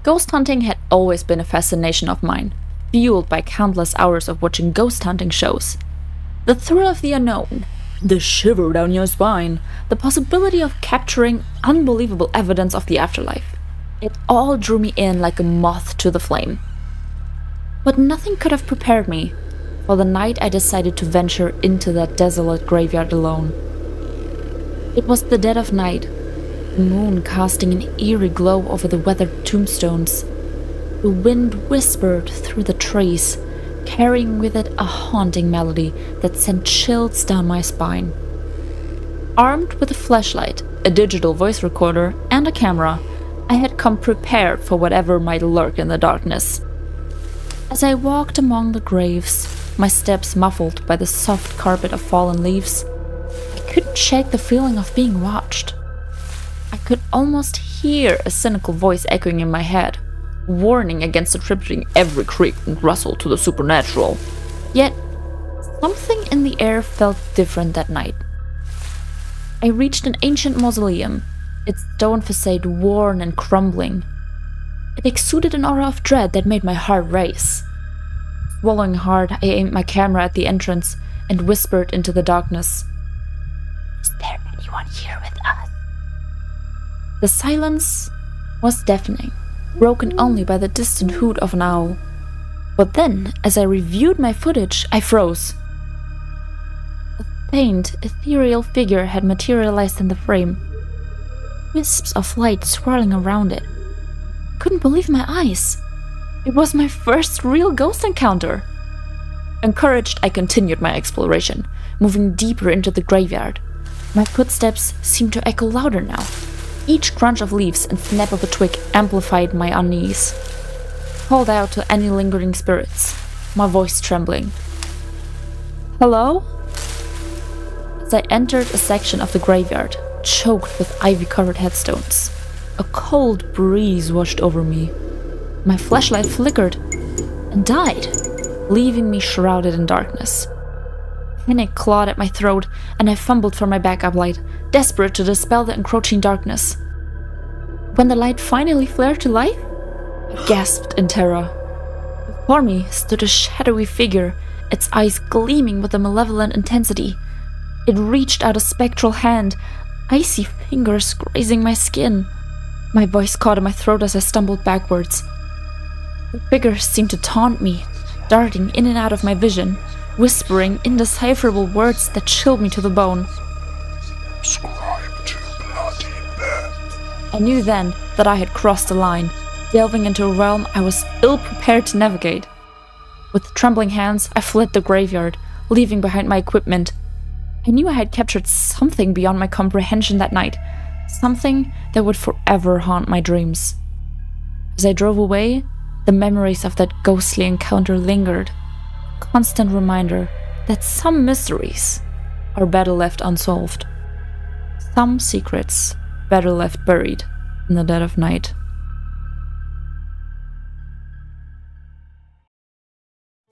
Ghost hunting had always been a fascination of mine, fueled by countless hours of watching ghost hunting shows. The thrill of the unknown, the shiver down your spine, the possibility of capturing unbelievable evidence of the afterlife. It all drew me in like a moth to the flame. But nothing could have prepared me for the night I decided to venture into that desolate graveyard alone. It was the dead of night, the moon casting an eerie glow over the weathered tombstones. The wind whispered through the trees, carrying with it a haunting melody that sent chills down my spine. Armed with a flashlight, a digital voice recorder, and a camera, I had come prepared for whatever might lurk in the darkness. As I walked among the graves, my steps muffled by the soft carpet of fallen leaves, I couldn't shake the feeling of being watched. I could almost hear a cynical voice echoing in my head, warning against attributing every creak and rustle to the supernatural. Yet, something in the air felt different that night. I reached an ancient mausoleum, its stone facade worn and crumbling. It exuded an aura of dread that made my heart race. Swallowing hard, I aimed my camera at the entrance and whispered into the darkness, "Is there anyone here with us?" The silence was deafening, broken only by the distant hoot of an owl. But then, as I reviewed my footage, I froze. A faint, ethereal figure had materialized in the frame, wisps of light swirling around it. I couldn't believe my eyes. It was my first real ghost encounter. Encouraged, I continued my exploration, moving deeper into the graveyard. My footsteps seemed to echo louder now. Each crunch of leaves and snap of a twig amplified my unease. Called out to any lingering spirits, my voice trembling. "Hello?" As I entered a section of the graveyard, choked with ivy-covered headstones, a cold breeze washed over me. My flashlight flickered and died, leaving me shrouded in darkness. Panic clawed at my throat, and I fumbled for my backup light, desperate to dispel the encroaching darkness. When the light finally flared to life, I gasped in terror. Before me stood a shadowy figure, its eyes gleaming with a malevolent intensity. It reached out a spectral hand, icy fingers grazing my skin. My voice caught in my throat as I stumbled backwards. The figure seemed to taunt me, darting in and out of my vision, whispering indecipherable words that chilled me to the bone. "Subscribe to Bloody Bed." I knew then that I had crossed the line, delving into a realm I was ill-prepared to navigate. With trembling hands, I fled the graveyard, leaving behind my equipment. I knew I had captured something beyond my comprehension that night, something that would forever haunt my dreams. As I drove away, the memories of that ghostly encounter lingered, a constant reminder that some mysteries are better left unsolved. Some secrets better left buried in the dead of night.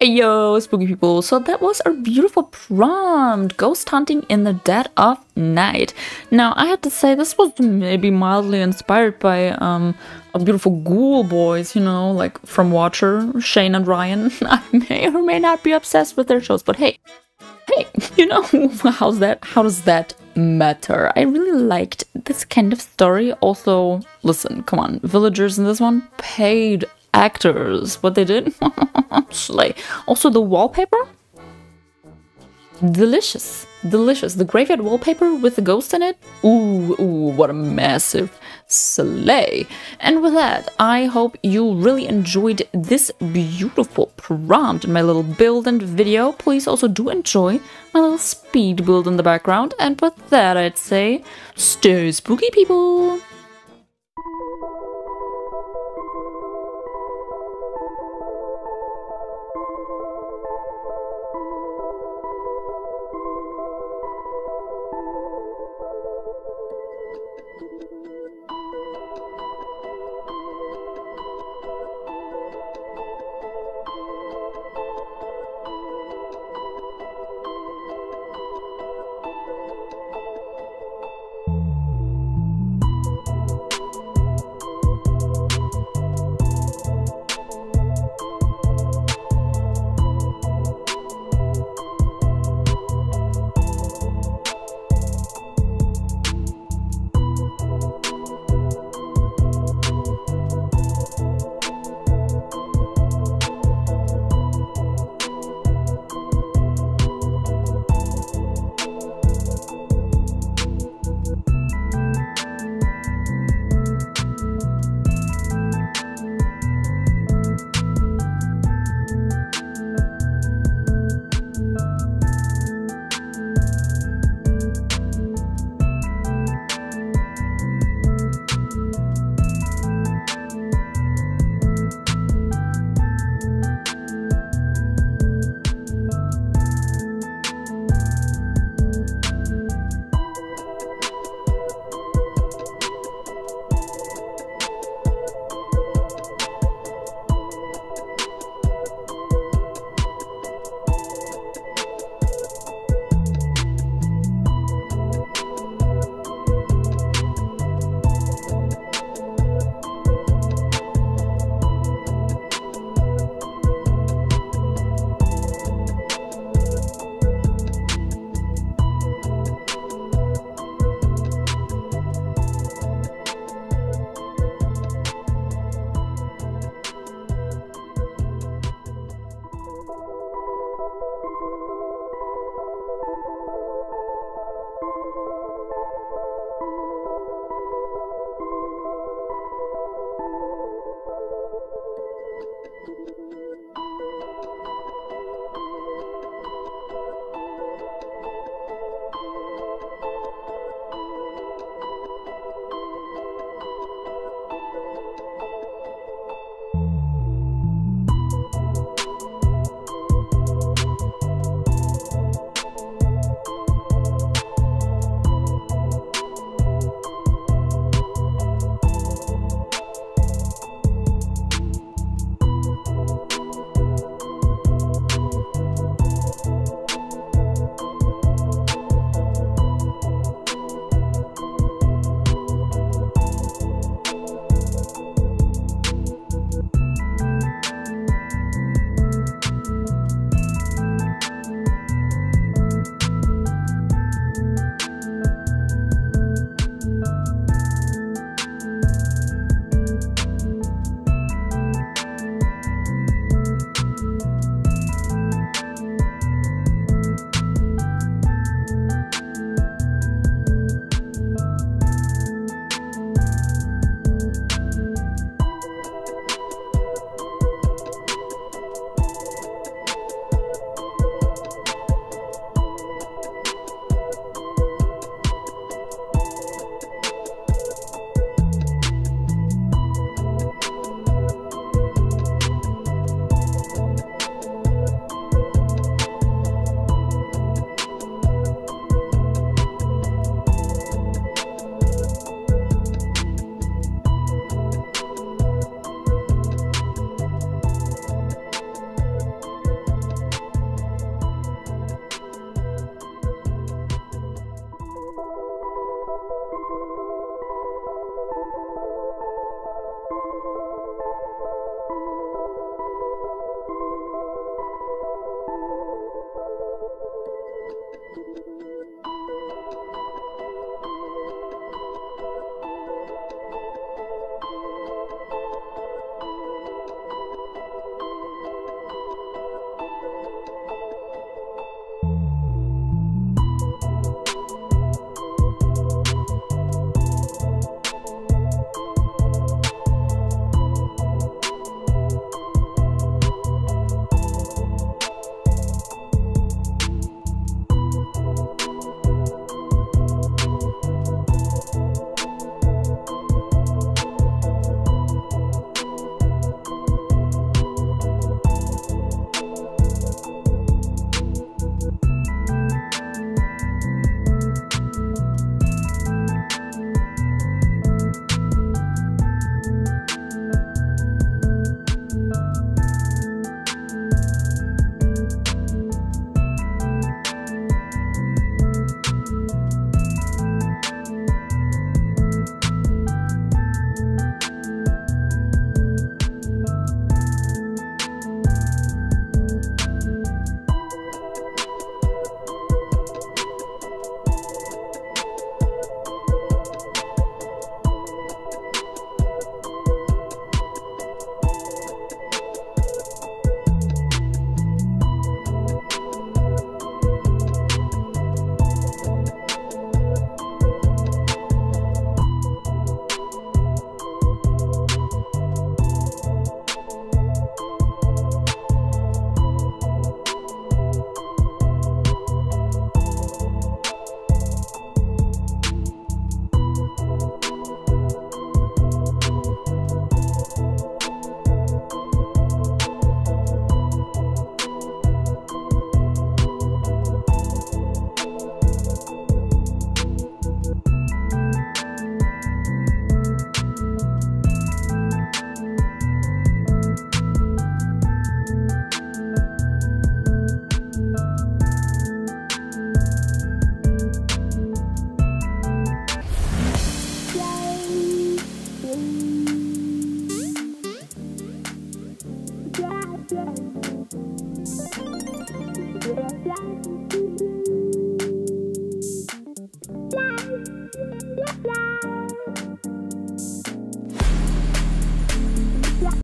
Hey yo, spooky people! So that was our beautiful prompt, ghost hunting in the dead of night. Now I had to say this was maybe mildly inspired by a beautiful ghoul boys, you know, like from Watcher, Shane and Ryan. I may or may not be obsessed with their shows, but hey, you know, how does that matter? I really liked this kind of story. Also, listen, come on, villagers in this one, paid actors, what they did, slay. Also the wallpaper, delicious. The graveyard wallpaper with the ghost in it, ooh, what a massive slay. And with that, I hope you really enjoyed this beautiful prompt in my little build and video. Please also do enjoy my little speed build in the background, and with that I'd say, stay spooky, people!